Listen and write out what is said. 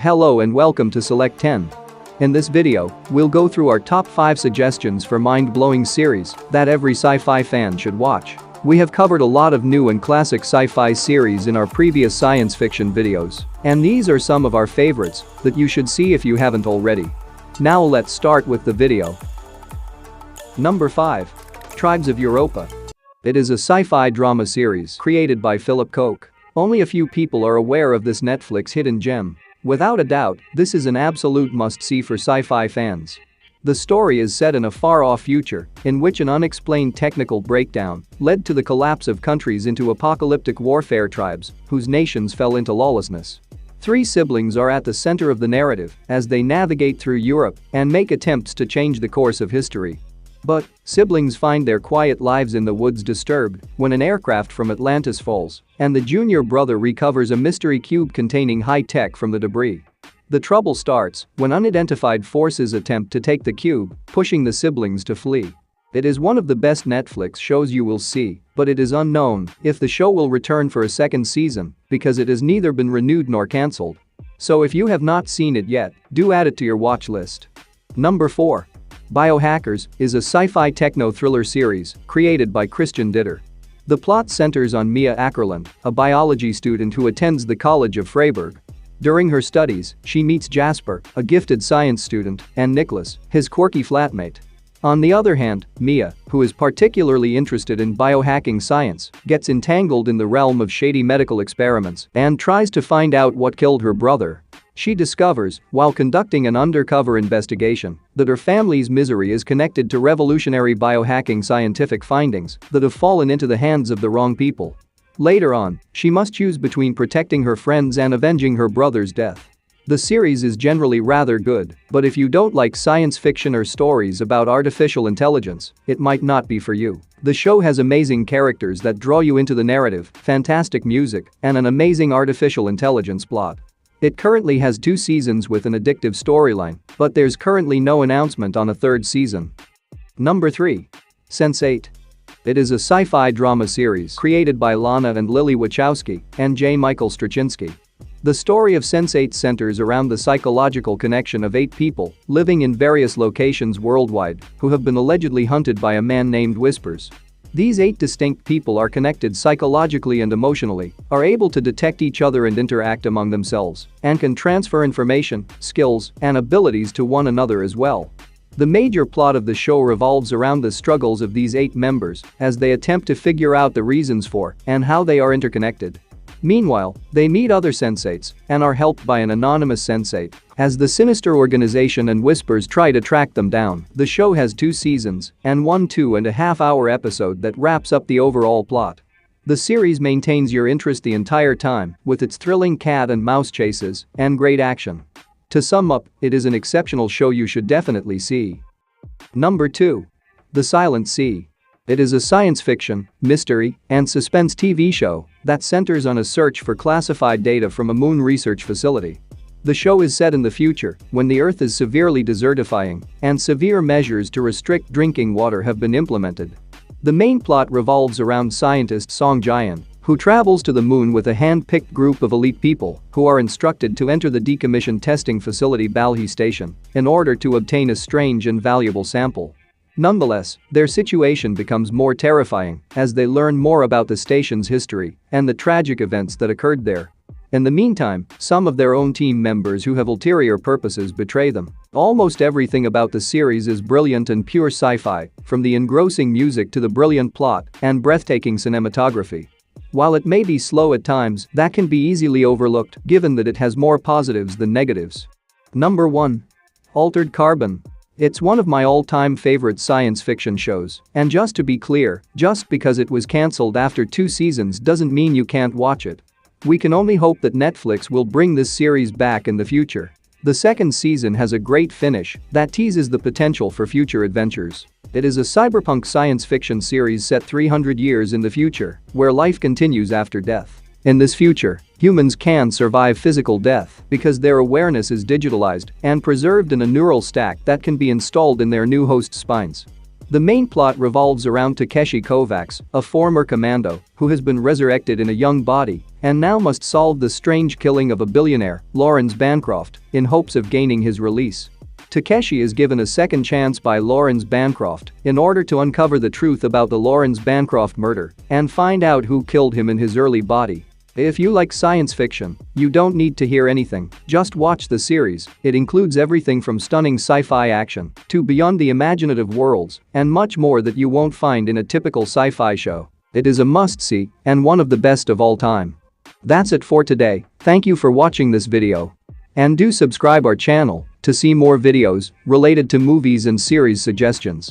Hello and welcome to Select 10. In this video, we'll go through our top 5 suggestions for mind-blowing series that every sci-fi fan should watch. We have covered a lot of new and classic sci-fi series in our previous science fiction videos, and these are some of our favorites that you should see if you haven't already. Now let's start with the video. Number 5. Tribes of Europa. It is a sci-fi drama series created by Philip Koch. Only a few people are aware of this Netflix hidden gem. Without a doubt, this is an absolute must-see for sci-fi fans. The story is set in a far-off future in which an unexplained technical breakdown led to the collapse of countries into apocalyptic warfare tribes whose nations fell into lawlessness. 3 siblings are at the center of the narrative as they navigate through Europe and make attempts to change the course of history. But siblings find their quiet lives in the woods disturbed when an aircraft from Atlantis falls and the junior brother recovers a mystery cube containing high-tech from the debris. The trouble starts when unidentified forces attempt to take the cube, pushing the siblings to flee. It is one of the best Netflix shows you will see, but it is unknown if the show will return for a second season because it has neither been renewed nor cancelled. So if you have not seen it yet, do add it to your watch list. Number 4. BIOHACKERS is a sci-fi techno-thriller series created by Christian Ditter. The plot centers on Mia Ackerland, a biology student who attends the College of Freiburg. During her studies, she meets Jasper, a gifted science student, and Nicholas, his quirky flatmate. On the other hand, Mia, who is particularly interested in biohacking science, gets entangled in the realm of shady medical experiments and tries to find out what killed her brother. She discovers, while conducting an undercover investigation, that her family's misery is connected to revolutionary biohacking scientific findings that have fallen into the hands of the wrong people. Later on, she must choose between protecting her friends and avenging her brother's death. The series is generally rather good, but if you don't like science fiction or stories about artificial intelligence, it might not be for you. The show has amazing characters that draw you into the narrative, fantastic music, and an amazing artificial intelligence plot. It currently has 2 seasons with an addictive storyline, but there's currently no announcement on a 3rd season. Number 3. Sense8. It is a sci-fi drama series created by Lana and Lily Wachowski and J. Michael Straczynski. The story of Sense8 centers around the psychological connection of 8 people living in various locations worldwide who have been allegedly hunted by a man named Whispers. These 8 distinct people are connected psychologically and emotionally, are able to detect each other and interact among themselves, and can transfer information, skills, and abilities to one another as well. The major plot of the show revolves around the struggles of these 8 members as they attempt to figure out the reasons for and how they are interconnected. Meanwhile, they meet other Sense8s and are helped by an anonymous Sense8 as the sinister organization and Whispers try to track them down. The show has 2 seasons and 1 2.5-hour episode that wraps up the overall plot. The series maintains your interest the entire time with its thrilling cat and mouse chases and great action. To sum up, it is an exceptional show you should definitely see. Number 2. The Silent Sea. It is a science fiction, mystery, and suspense TV show that centers on a search for classified data from a moon research facility. The show is set in the future when the Earth is severely desertifying and severe measures to restrict drinking water have been implemented. The main plot revolves around scientist Song Jian, who travels to the moon with a hand-picked group of elite people who are instructed to enter the decommissioned testing facility Balhi Station in order to obtain a strange and valuable sample. Nonetheless, their situation becomes more terrifying as they learn more about the station's history and the tragic events that occurred there. In the meantime, some of their own team members who have ulterior purposes betray them. Almost everything about the series is brilliant and pure sci-fi, from the engrossing music to the brilliant plot and breathtaking cinematography. While it may be slow at times, that can be easily overlooked given that it has more positives than negatives. Number 1. Altered Carbon. It's one of my all-time favorite science fiction shows, and just to be clear, just because it was cancelled after 2 seasons doesn't mean you can't watch it. We can only hope that Netflix will bring this series back in the future. The 2nd season has a great finish that teases the potential for future adventures. It is a cyberpunk science fiction series set 300 years in the future, where life continues after death. In this future, humans can survive physical death because their awareness is digitalized and preserved in a neural stack that can be installed in their new host spines. The main plot revolves around Takeshi Kovacs, a former commando who has been resurrected in a young body and now must solve the strange killing of a billionaire, Lawrence Bancroft, in hopes of gaining his release. Takeshi is given a second chance by Lawrence Bancroft in order to uncover the truth about the Lawrence Bancroft murder and find out who killed him in his early body. If you like science fiction, you don't need to hear anything, just watch the series. It includes everything from stunning sci-fi action to beyond the imaginative worlds and much more that you won't find in a typical sci-fi show. It is a must-see and one of the best of all time. That's it for today. Thank you for watching this video. And do subscribe our channel to see more videos related to movies and series suggestions.